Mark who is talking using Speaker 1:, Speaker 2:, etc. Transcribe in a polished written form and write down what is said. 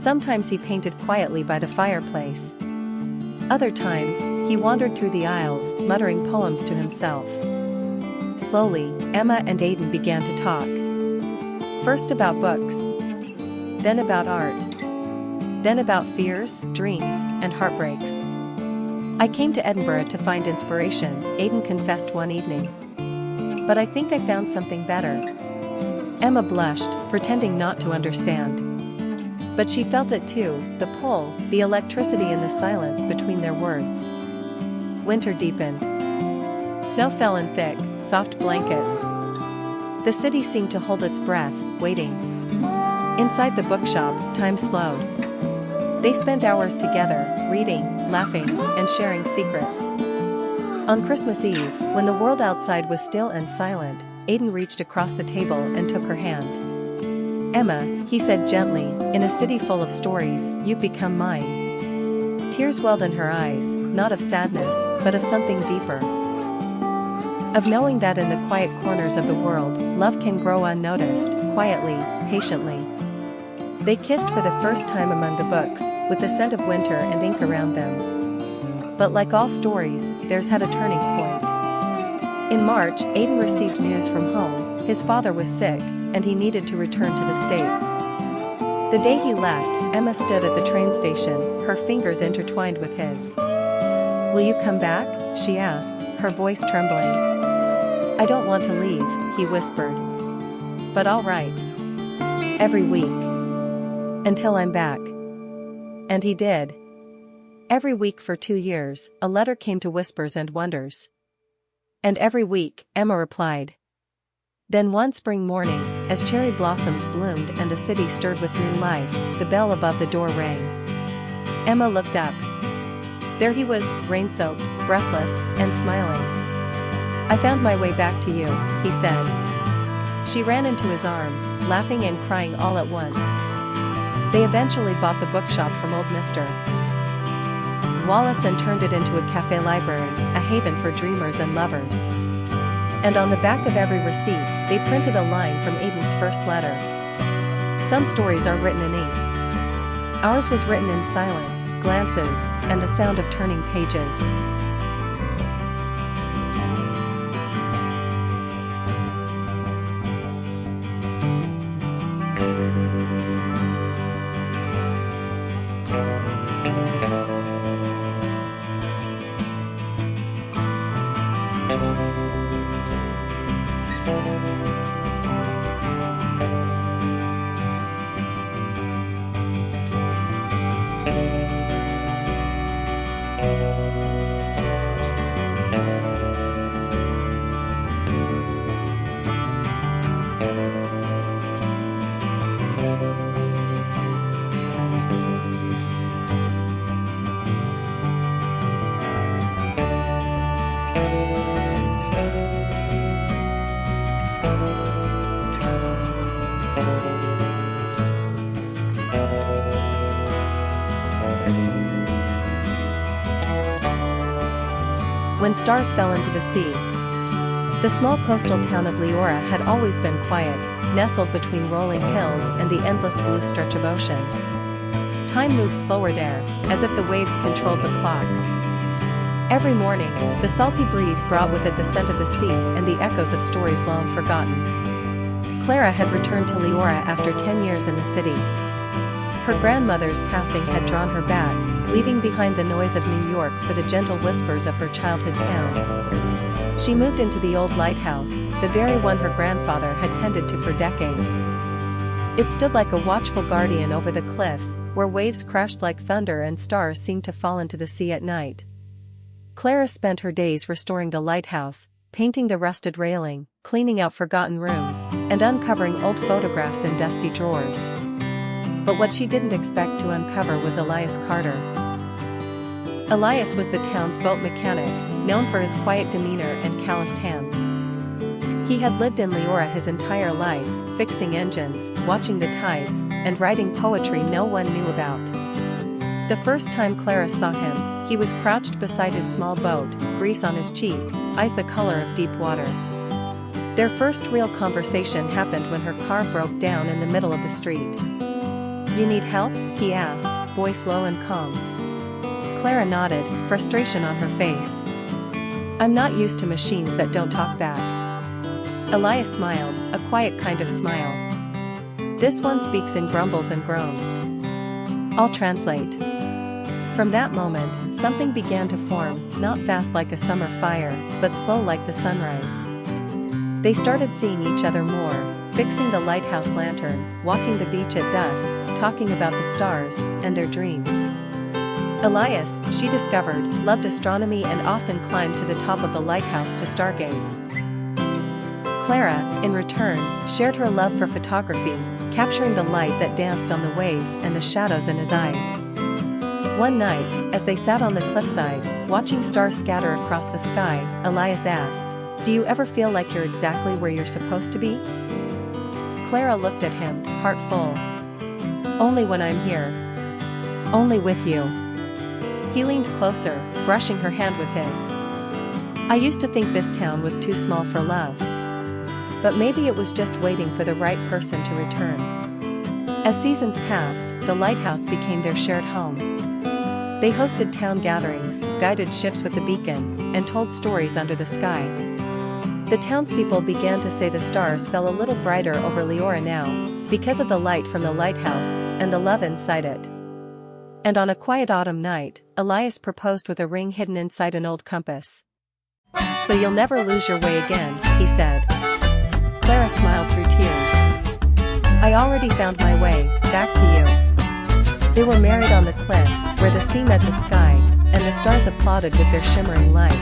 Speaker 1: Sometimes he painted quietly by the fireplace. Other times, he wandered through the aisles, muttering poems to himself. Slowly, Emma and Aidan began to talk. First about books. Then about art. Then about fears, dreams, and heartbreaks. "I came to Edinburgh to find inspiration," Aidan confessed one evening. "But I think I found something better." Emma blushed, pretending not to understand. But she felt it too, the pull, the electricity in the silence between their words. Winter deepened. Snow fell in thick, soft blankets. The city seemed to hold its breath, waiting. Inside the bookshop, time slowed. They spent hours together, reading, laughing, and sharing secrets. On Christmas Eve, when the world outside was still and silent, Aidan reached across the table and took her hand. "Emma," he said gently, "in a city full of stories, you've become mine." Tears welled in her eyes, not of sadness, but of something deeper. Of knowing that in the quiet corners of the world, love can grow unnoticed, quietly, patiently. They kissed for the first time among the books, with the scent of winter and ink around them. But like all stories, theirs had a turning point. In March, Aidan received news from home. His father was sick, and he needed to return to the States. The day he left, Emma stood at the train station, her fingers intertwined with his. "Will you come back?" she asked, her voice trembling. "I don't want to leave," he whispered. "But all right. Every week. Until I'm back." And he did. Every week for 2 years, a letter came to Whispers and Wonders. And every week, Emma replied. Then one spring morning, as cherry blossoms bloomed and the city stirred with new life, the bell above the door rang. Emma looked up. There he was, rain-soaked, breathless, and smiling. "I found my way back to you," he said. She ran into his arms, laughing and crying all at once. They eventually bought the bookshop from old Mr. Wallace and turned it into a cafe library, a haven for dreamers and lovers. And on the back of every receipt, they printed a line from Aidan's first letter. Some stories are written in ink. Ours was written in silence, glances, and the sound of turning pages. When stars fell into the sea. The small coastal town of Leora had always been quiet, nestled between rolling hills and the endless blue stretch of ocean. Time moved slower there, as if the waves controlled the clocks. Every morning, the salty breeze brought with it the scent of the sea and the echoes of stories long forgotten. Clara had returned to Leora after 10 years in the city. Her grandmother's passing had drawn her back, leaving behind the noise of New York for the gentle whispers of her childhood town. She moved into the old lighthouse, the very one her grandfather had tended to for decades. It stood like a watchful guardian over the cliffs, where waves crashed like thunder and stars seemed to fall into the sea at night. Clara spent her days restoring the lighthouse, painting the rusted railing, cleaning out forgotten rooms, and uncovering old photographs in dusty drawers. But what she didn't expect to uncover was Elias Carter. Elias was the town's boat mechanic, known for his quiet demeanor and calloused hands. He had lived in Leora his entire life, fixing engines, watching the tides, and writing poetry no one knew about. The first time Clara saw him, he was crouched beside his small boat, grease on his cheek, eyes the color of deep water. Their first real conversation happened when her car broke down in the middle of the street. You need help? He asked, voice low and calm. Clara nodded, frustration on her face. I'm not used to machines that don't talk back. Elias smiled, a quiet kind of smile. This one speaks in grumbles and groans. I'll translate. From that moment, something began to form, not fast like a summer fire, but slow like the sunrise. They started seeing each other more, fixing the lighthouse lantern, walking the beach at dusk, talking about the stars, and their dreams. Elias, she discovered, loved astronomy and often climbed to the top of the lighthouse to stargaze. Clara, in return, shared her love for photography, capturing the light that danced on the waves and the shadows in his eyes. One night, as they sat on the cliffside, watching stars scatter across the sky, Elias asked, "Do you ever feel like you're exactly where you're supposed to be?" Clara looked at him, heart full. "Only when I'm here. Only with you." He leaned closer, brushing her hand with his. "I used to think this town was too small for love. But maybe it was just waiting for the right person to return." As seasons passed, the lighthouse became their shared home. They hosted town gatherings, guided ships with a beacon, and told stories under the sky. The townspeople began to say the stars fell a little brighter over Leora now, because of the light from the lighthouse, and the love inside it. And on a quiet autumn night, Elias proposed with a ring hidden inside an old compass. "So you'll never lose your way again," he said. Clara smiled through tears. "I already found my way, back to you." They were married on the cliff, where the sea met the sky, and the stars applauded with their shimmering light.